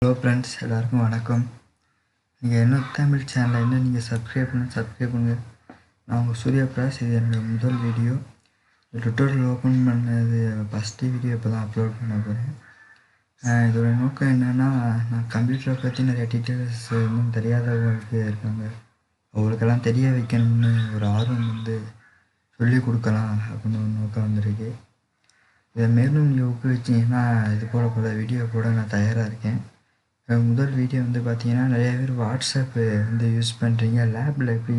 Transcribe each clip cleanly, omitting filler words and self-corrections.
Hello friends, எல்லாருக்கும் வணக்கம். நீங்கள் என்ன தமிழ் சேனலில் என்ன நீங்கள் சப்ஸ்கிரைப் பண்ணுங்கள். நான் உங்கள் சூர்யா பிரகாஷ். இது என்னோடய முதல் வீடியோ. ட்விட்டரில் ஓப்பன் பண்ணது ஃபஸ்ட்டு வீடியோ இப்போ தான் அப்லோட் பண்ண போகிறேன். இதோட நோக்கம் என்னென்னா, நான் கம்ப்யூட்டரை பற்றி நிறைய டீட்டெயில்ஸ் இன்னும் தெரியாதவங்களுக்கு இருக்காங்க, அவங்களுக்கெல்லாம் தெரிய வைக்கணும்னு ஒரு ஆர்வம் சொல்லிக் கொடுக்கலாம் அப்படின்னு ஒரு நோக்கம் வந்திருக்கு. இதை மேலும் நீங்கள் ஊக்குவிச்சிங்கன்னா இது போல் பல வீடியோ போட நான் தயாராக இருக்கேன். முதல் வீடியோ பார்த்தீங்கன்னா, நிறைய பேர் வாட்ஸ்அப்பு யூஸ் பண்ணுறீங்க. லேபில் எப்படி,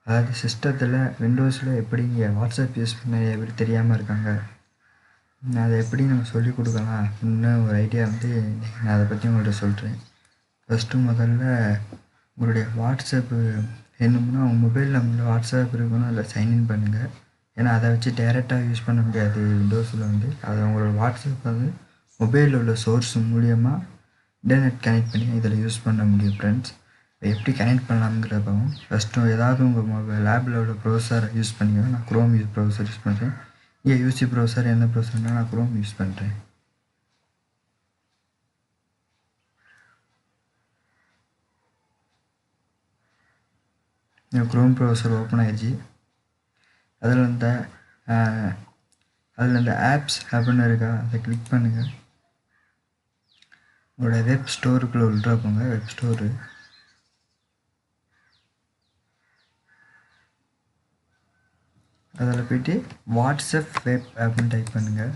அதாவது சிஸ்டத்தில் விண்டோஸில் எப்படி நீங்கள் வாட்ஸ்அப் யூஸ் பண்ண நிறைய பேர் தெரியாமல் இருக்காங்க. அதை எப்படி நம்ம சொல்லிக் கொடுக்கலாம் அப்படின்னு ஒரு ஐடியா நான் அதை பற்றி உங்கள்கிட்ட சொல்கிறேன். முதல்ல உங்களுடைய வாட்ஸ்அப்பு வேணும்னா உங்கள் மொபைலில் உங்களோட வாட்ஸ்அப் இருக்கணும், அதில் சைன்இன் பண்ணுங்கள். ஏன்னா அதை வச்சு டேரெக்டாக யூஸ் பண்ண முடியாது விண்டோஸில். அதை உங்களோட வாட்ஸ்அப் மொபைலில் உள்ள சோர்ஸ் மூலியமாக இன்டர்நெட் கனெக்ட் பண்ணி இதில் யூஸ் பண்ண முடியும். ஃப்ரெண்ட்ஸ், எப்படி கனெக்ட் பண்ணலாம்ங்கிறப்பவும் ஃபஸ்ட்டு ஏதாவது உங்கள் லேபில் உள்ள ப்ரௌசரை யூஸ் பண்ணிக்கணும். நான் க்ரோம் ப்ரௌசர் யூஸ் பண்ணுறேன். இங்கே யூசி ப்ரௌசர் என்ன ப்ரௌசர்னா நான் க்ரோம் யூஸ் பண்ணுறேன். க்ரோம் ப்ரௌசர் ஓப்பன் ஆகிடுச்சு. அதில் இந்த ஆப்ஸ் அப்படின்னு இருக்கா, அதை கிளிக் பண்ணுங்கள். உங்களோட வெப் ஸ்டோருக்குள்ளே உள்ள போங்க. வெப் ஸ்டோரு அதில் போய்ட்டு வாட்ஸ்அப் வெப் அப்படின்னு டைப் பண்ணுங்கள்.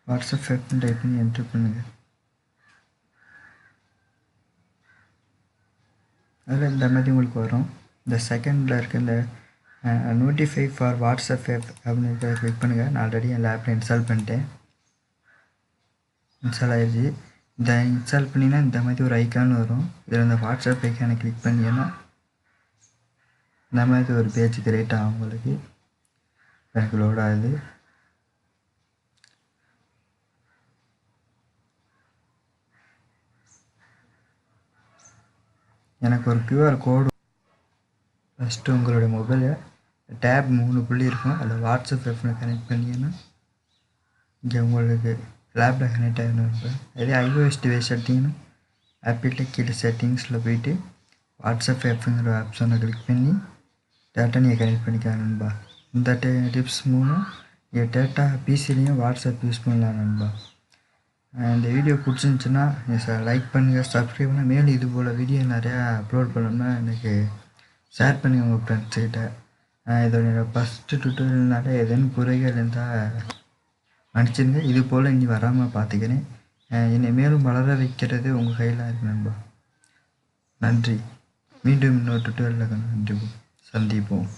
வாட்ஸ்அப் வெப்னு டைப் பண்ணி என்ட்ரு பண்ணுங்கள். அதில் இந்த மாதிரி உங்களுக்கு வரும். இந்த செகண்டில் இருக்க இந்த நோட்டிஃபை ஃபார் வாட்ஸ்அப் வெப் அப்படின்னு கிளிக் பண்ணுங்கள். நான் ஆல்ரெடி என் லேப்பில் இன்ஸ்டால் பண்ணிட்டேன். இன்ஸ்டால் ஆகிடுச்சு. இந்த இன்ஸ்டால் பண்ணிங்கன்னா இந்த மாதிரி ஒரு ஐக்கான் வரும். இதில் இந்த வாட்ஸ்அப் ஐக்கானை கிளிக் பண்ணிங்கன்னா இந்த மாதிரி ஒரு பேஜ் கிரியேட் ஆகும். உங்களுக்கு எனக்கு லோட் ஆகுது. எனக்கு ஒரு QR கோடு. ஃபஸ்ட்டு உங்களுடைய மொபைலில் டேப் 3 புள்ளி இருக்கும், அதில் வாட்ஸ்அப் வெப்னு கனெக்ட் பண்ணிங்கன்னா இங்கே உங்களுக்கு லேப்பில் கனெக்ட் ஆகணும். இப்போ அதே iOS டிவைஸ் எடுத்திங்கன்னா ஆப்பிளில் கீழே செட்டிங்ஸில் போய்ட்டு வாட்ஸ்அப் வெப்ங்கிற ஆப்ஷனை கிளிக் பண்ணி டேட்டா நீங்கள் கனெக்ட் பண்ணிக்கலாம் நண்பா. இந்த டிப்ஸ் மூலம் நீங்கள் டேட்டா பிசிலையும் வாட்ஸ்அப் யூஸ் பண்ணலாம் நண்பா. இந்த வீடியோ பிடிச்சிருந்துச்சின்னா லைக் பண்ணுங்கள், சப்ஸ்கிரைப் பண்ணுங்கள். மேலும் இது போல் வீடியோ நிறையா அப்லோட் பண்ணோம்னா எனக்கு ஷேர் பண்ணுங்கள் உங்கள் ஃப்ரெண்ட்ஸ்கிட்ட. இதோட ஃபஸ்ட்டு ட்விட்டர்னால எதுவும் குறைகள் இருந்தால் மன்னிச்சிருங்க. இது போல் இனி வராமல் பார்த்துக்கிறேன். என்னை மேலும் வளர வைக்கிறது உங்கள் கையில் இருக்கு நண்பா. நன்றி. மீண்டும் இன்னொரு ட்விட்டரில் சந்திப்போம்.